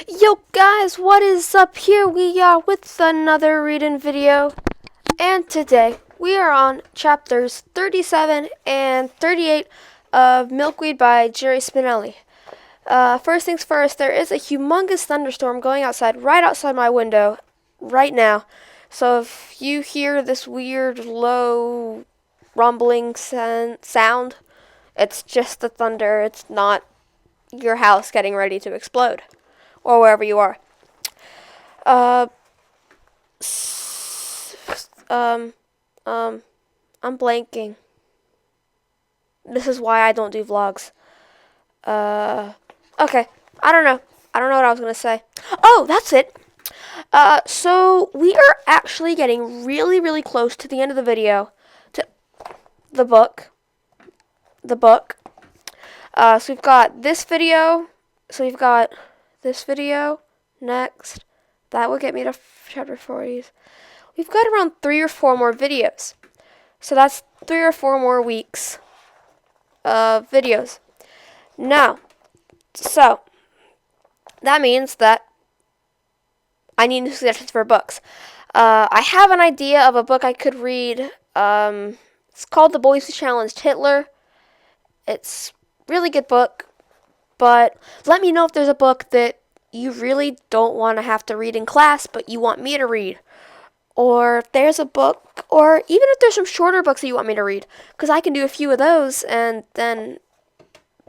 Yo guys, what is up? Here we are with another reading video, and today we are on chapters 37 and 38 of Milkweed by Jerry Spinelli. First things first, there is a humongous thunderstorm going outside, right outside my window, right now. So if you hear this weird, low, rumbling sound, it's just the thunder. It's not your house getting ready to explode, or wherever you are. Uh, um, I'm blanking. This is why I don't do vlogs. Okay. I don't know. I don't know what I was gonna say. Oh, that's it. So we are actually getting really, really close to the end of the video. To the book. The book. So we've got this video. So we've got this video. Next. That would get me to chapter 40. We've got around 3 or 4 more videos. So that's 3 or 4 more weeks of videos. Now, so that means that I need new suggestions for books. I have an idea of a book I could read. It's called The Boys Who Challenged Hitler. It's a really good book. But let me know if there's a book that you really don't want to have to read in class, but you want me to read. Or if there's a book, or even if there's some shorter books that you want me to read. Because I can do a few of those, and then,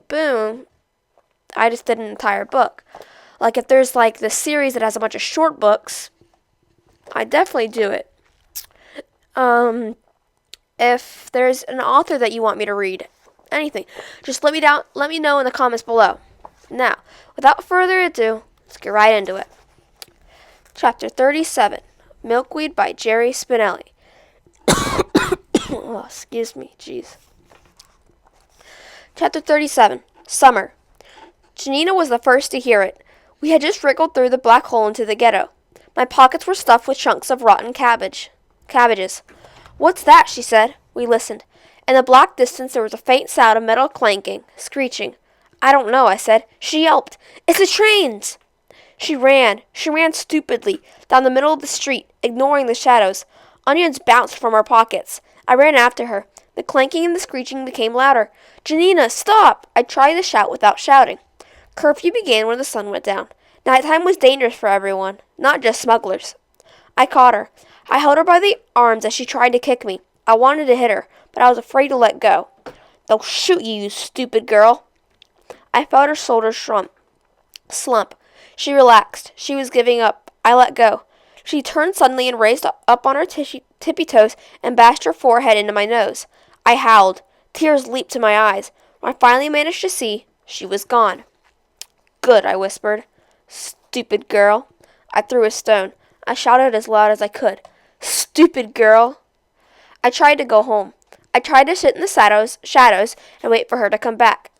boom, I just did an entire book. Like, if there's, like, this series that has a bunch of short books, I definitely do it. If there's an author that you want me to read, anything, just let me know in the comments below. Now, without further ado, let's get right into it. Chapter 37, Milkweed by Jerry Spinelli. Oh, excuse me, jeez. Chapter 37, Summer. Janina was the first to hear it. We had just wriggled through the black hole into the ghetto. My pockets were stuffed with chunks of rotten cabbages. What's that? She said. We listened. In the black distance there was a faint sound of metal clanking, screeching. I don't know, I said. She yelped. It's the trains! She ran stupidly, down the middle of the street, ignoring the shadows. Onions bounced from our pockets. I ran after her. The clanking and the screeching became louder. Janina, stop! I tried to shout without shouting. Curfew began when the sun went down. Nighttime was dangerous for everyone, not just smugglers. I caught her. I held her by the arms as she tried to kick me. I wanted to hit her, but I was afraid to let go. They'll shoot you, you stupid girl. I felt her shoulders slump. She relaxed. She was giving up. I let go. She turned suddenly and raised up on her tippy toes and bashed her forehead into my nose. I howled. Tears leaped to my eyes. When I finally managed to see, she was gone. Good, I whispered. Stupid girl. I threw a stone. I shouted as loud as I could. Stupid girl. I tried to go home. I tried to sit in the shadows and wait for her to come back.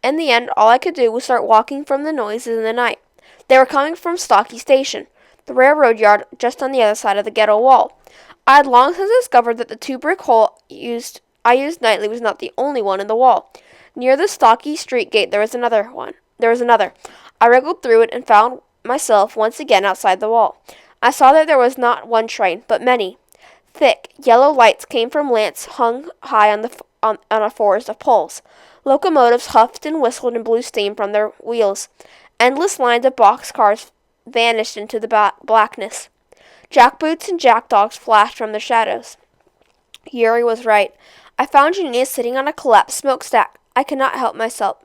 In the end, all I could do was start walking from the noises in the night. They were coming from Stocky Station, the railroad yard just on the other side of the ghetto wall. I had long since discovered that the 2-brick hole I used nightly was not the only one in the wall. Near the Stocky Street gate there was another. I wriggled through it and found myself once again outside the wall. I saw that there was not one train, but many. Thick, yellow lights came from lamps hung high on a forest of poles. Locomotives huffed and whistled and blew steam from their wheels. Endless lines of boxcars vanished into the blackness. Jackboots and jackdogs flashed from the shadows. Yuri was right. I found Janina sitting on a collapsed smokestack. I could not help myself.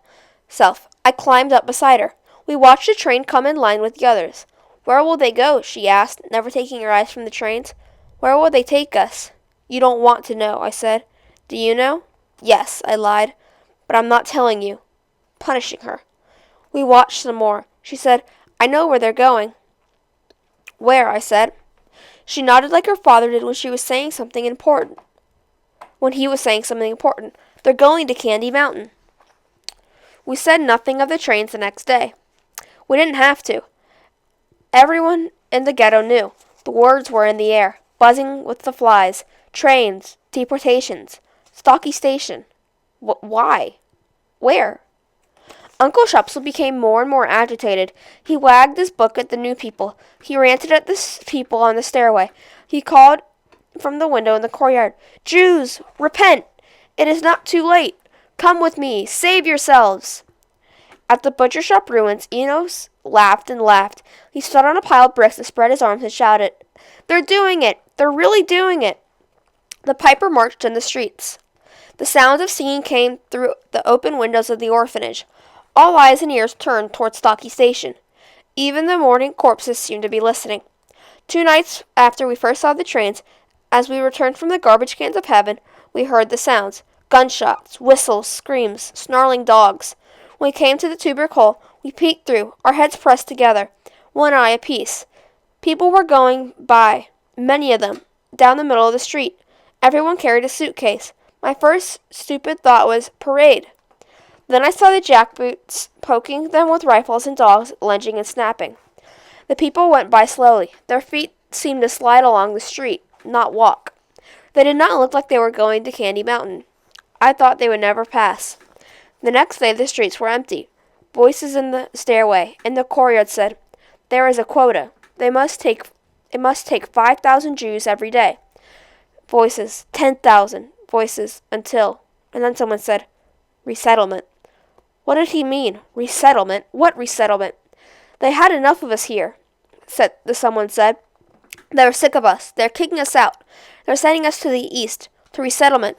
I climbed up beside her. We watched the train come in line with the others. Where will they go? She asked, never taking her eyes from the trains. Where will they take us? You don't want to know, I said. Do you know? Yes, I lied. But I'm not telling you. Punishing her. We watched some more. She said, I know where they're going. Where? I said. She nodded like her father did when he was saying something important. They're going to Candy Mountain. We said nothing of the trains the next day. We didn't have to. Everyone in the ghetto knew. The words were in the air, buzzing with the flies. Trains, deportations, Stocky Station. Why? Where? Uncle Shepsel became more and more agitated. He wagged his book at the new people. He ranted at the people on the stairway. He called from the window in the courtyard, "Jews, repent! It is not too late. Come with me. Save yourselves." At the butcher shop ruins, Enos laughed and laughed. He stood on a pile of bricks and spread his arms and shouted, "They're doing it! They're really doing it!" The piper marched in the streets. The sounds of singing came through the open windows of the orphanage. All eyes and ears turned toward Stocky Station. Even the mourning corpses seemed to be listening. 2 nights after we first saw the trains, as we returned from the garbage cans of heaven, we heard the sounds. Gunshots, whistles, screams, snarling dogs. When we came to the tuber hole, we peeked through, our heads pressed together, one eye apiece. People were going by, many of them, down the middle of the street. Everyone carried a suitcase. My first stupid thought was, parade. Then I saw the jackboots poking them with rifles and dogs lunging and snapping. The people went by slowly. Their feet seemed to slide along the street, not walk. They did not look like they were going to Candy Mountain. I thought they would never pass. The next day the streets were empty. Voices in the stairway, in the courtyard said, "There is a quota. It must take 5,000 Jews every day." Voices, 10,000. Voices, until. And then someone said, "Resettlement." What did he mean? Resettlement? What resettlement? "They had enough of us here," someone said. "They were sick of us. They're kicking us out. They're sending us to the east, to resettlement.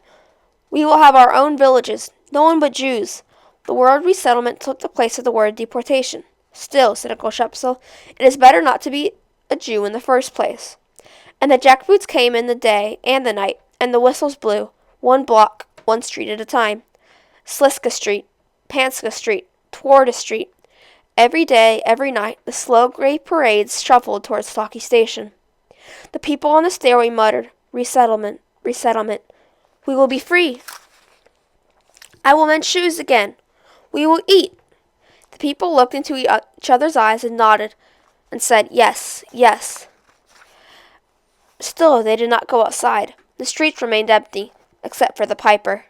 We will have our own villages. No one but Jews." The word resettlement took the place of the word deportation. "Still," said Uncle Shepsel, "it is better not to be a Jew in the first place." And the jackboots came in the day and the night, and the whistles blew, 1 block, 1 street at a time. Sliska Street, Panska Street, Twarda Street. Every day, every night, the slow gray parades shuffled towards Stocky Station. The people on the stairway muttered, "Resettlement, resettlement. We will be free. I will mend shoes again. We will eat." The people looked into each other's eyes and nodded and said, "Yes, yes." Still, they did not go outside. The streets remained empty, except for the piper.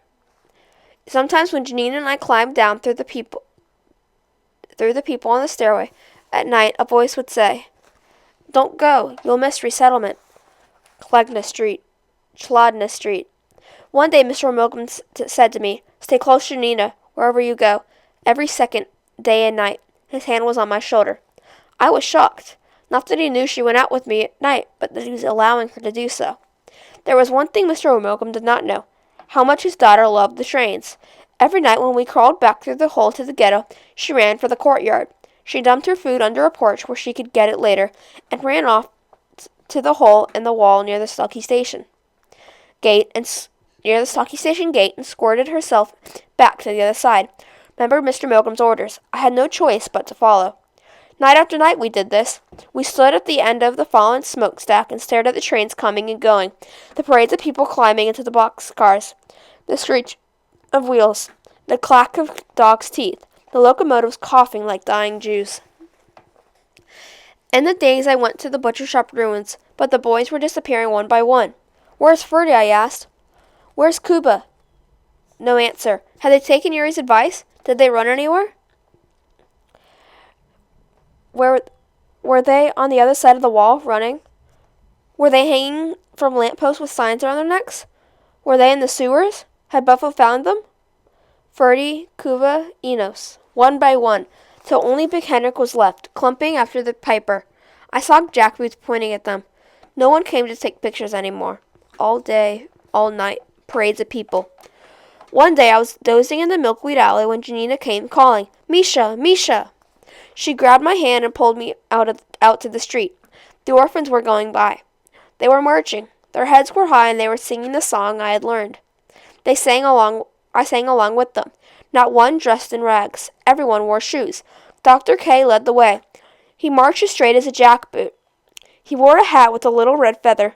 Sometimes when Janine and I climbed down through the people on the stairway, at night a voice would say, "Don't go, you'll miss resettlement." Klegna Street, Chladna Street. One day Mr. Milkman said to me, "Stay close to Nina, wherever you go, every second, day and night." His hand was on my shoulder. I was shocked. Not that he knew she went out with me at night, but that he was allowing her to do so. There was one thing Mr. Milkman did not know, how much his daughter loved the trains. Every night when we crawled back through the hole to the ghetto, she ran for the courtyard. She dumped her food under a porch where she could get it later, and ran off to the hole in the wall near the Stocky Station gate and squirted herself back to the other side. Remember Mr. Milgram's orders. I had no choice but to follow. Night after night we did this. We stood at the end of the fallen smokestack and stared at the trains coming and going, the parades of people climbing into the boxcars, the screech of wheels, the clack of dogs' teeth, the locomotives coughing like dying Jews. In the days I went to the butcher shop ruins, but the boys were disappearing one by one. "Where's Ferdy?" I asked. "Where's Kuba?" No answer. Had they taken Yuri's advice? Did they run anywhere? Were they on the other side of the wall, running? Were they hanging from lampposts with signs around their necks? Were they in the sewers? Had Buffalo found them? Ferdy, Kuba, Enos, one by one, till only Big Henrik was left, clumping after the piper. I saw jackboots pointing at them. No one came to take pictures anymore. All day, all night, parades of people. One day I was dozing in the Milkweed alley when Janina came, calling, "Misha, Misha!" She grabbed my hand and pulled me out to the street. The orphans were going by. They were marching. Their heads were high and they were singing the song I had learned. I sang along with them. Not one dressed in rags. Everyone wore shoes. Dr. K led the way. He marched as straight as a jackboot. He wore a hat with a little red feather.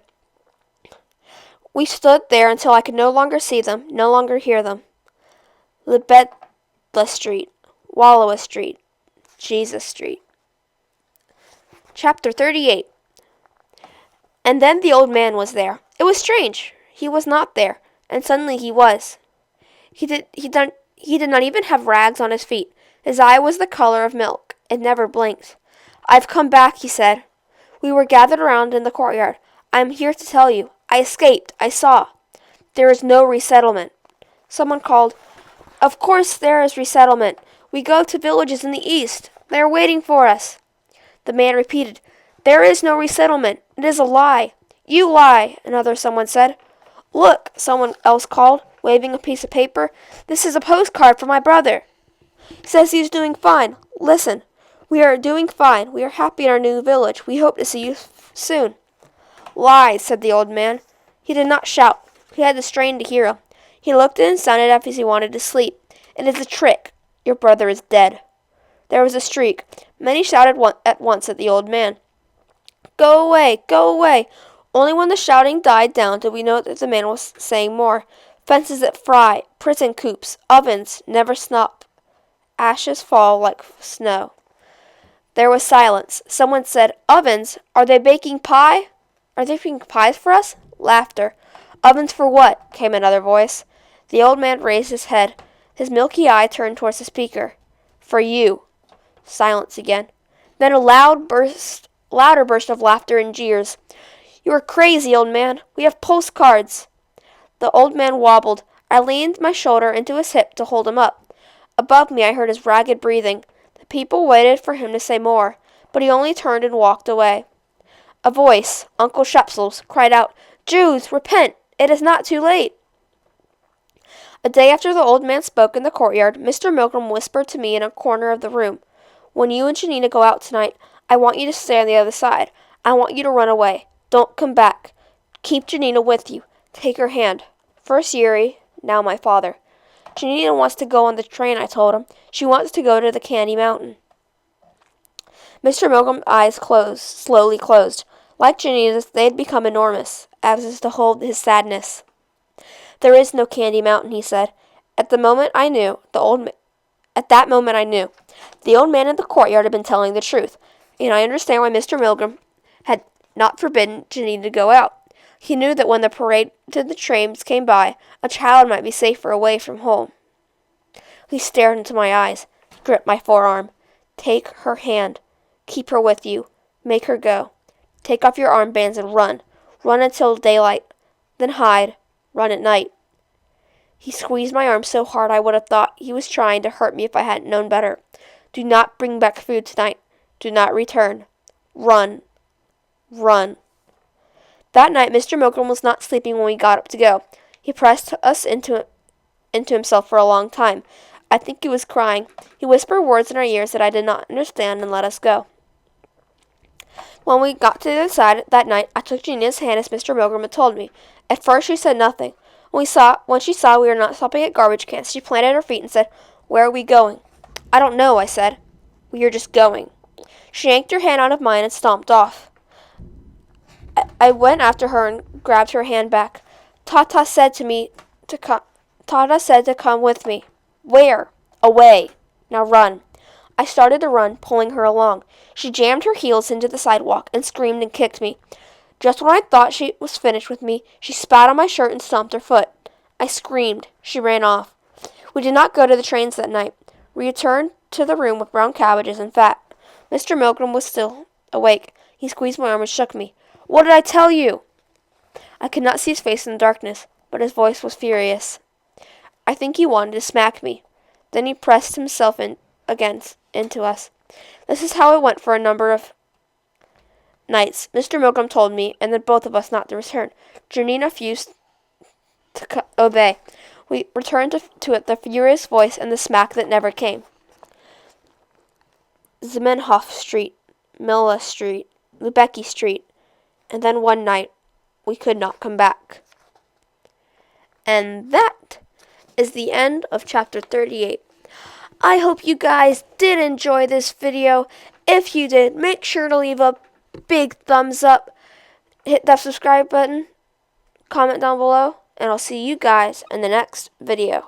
We stood there until I could no longer see them, no longer hear them. Lebedla Street, Wallowa Street, Jesus Street. Chapter 38. And then the old man was there. It was strange. He was not there, and suddenly he was. He did not even have rags on his feet. His eye was the color of milk. It never blinked. "I've come back," he said. We were gathered around in the courtyard. "I am here to tell you. I escaped. I saw. There is no resettlement." Someone called, "Of course there is resettlement. We go to villages in the east. They are waiting for us." The man repeated, "There is no resettlement. It is a lie." "You lie," someone said. "Look," someone else called, waving a piece of paper. "This is a postcard for my brother. He says he is doing fine. Listen. We are doing fine. We are happy in our new village. We hope to see you soon." "Lies," said the old man. He did not shout. He had to strain to hear him. He looked and sounded as if he wanted to sleep. "It is a trick. Your brother is dead." There was a shriek. Many shouted at once at the old man. "Go away! Go away!" Only when the shouting died down did we know that the man was saying more. "Fences that fry, prison coops, ovens, never stop. Ashes fall like snow." There was silence. Someone said, "Ovens? Are they baking pie? Are they baking pies for us?" Laughter. "Ovens for what?" came another voice. The old man raised his head. His milky eye turned towards the speaker. "For you." Silence again. Then a louder burst of laughter and jeers. "You are crazy, old man. We have postcards." The old man wobbled. I leaned my shoulder into his hip to hold him up. Above me I heard his ragged breathing. The people waited for him to say more, but he only turned and walked away. A voice, Uncle Shepsel's, cried out, "Jews, repent! It is not too late." A day after the old man spoke in the courtyard, Mr. Milgram whispered to me in a corner of the room, "When you and Janina go out tonight, I want you to stay on the other side. I want you to run away. Don't come back. Keep Janina with you. Take her hand. First Yuri, now my father. Janina wants to go on the train," I told him. "She wants to go to the Candy Mountain." Mr. Milgram's eyes slowly closed. Like Janina's, they had become enormous, as is to hold his sadness. "There is no Candy Mountain," he said. At that moment I knew. The old man in the courtyard had been telling the truth, and I understand why Mr. Milgram had not forbidden Janina to go out. He knew that when the parade to the trains came by, a child might be safer away from home. He stared into my eyes, gripped my forearm. "Take her hand. Keep her with you. Make her go. Take off your armbands and run. Run until daylight. Then hide. Run at night." He squeezed my arm so hard I would have thought he was trying to hurt me if I hadn't known better. "Do not bring back food tonight. Do not return. Run. Run." That night Mr. Milgram was not sleeping when we got up to go. He pressed us into himself for a long time. I think he was crying. He whispered words in our ears that I did not understand and let us go. When we got to the other side that night, I took Janina's hand as Mr. Milgram had told me. At first she said nothing. When she saw we were not stopping at garbage cans, she planted her feet and said, "Where are we going?" "I don't know," I said. "We are just going." She yanked her hand out of mine and stomped off. I went after her and grabbed her hand back. Tata said to come with me." "Where?" "Away. Now run." I started to run, pulling her along. She jammed her heels into the sidewalk and screamed and kicked me. Just when I thought she was finished with me, she spat on my shirt and stomped her foot. I screamed. She ran off. We did not go to the trains that night. We returned to the room with brown cabbages and fat. Mr. Milgram was still awake. He squeezed my arm and shook me. "What did I tell you?" I could not see his face in the darkness, but his voice was furious. I think he wanted to smack me. Then he pressed himself into us. This is how it went for a number of nights. Mr. Milgram told me, and then both of us not to return. Janina refused to obey. We returned to it, the furious voice and the smack that never came. Zamenhof Street, Milla Street, Lubecki Street, and then one night we could not come back. And that is the end of chapter 38. I hope you guys did enjoy this video. If you did, make sure to leave a big thumbs up, hit that subscribe button, comment down below, and I'll see you guys in the next video.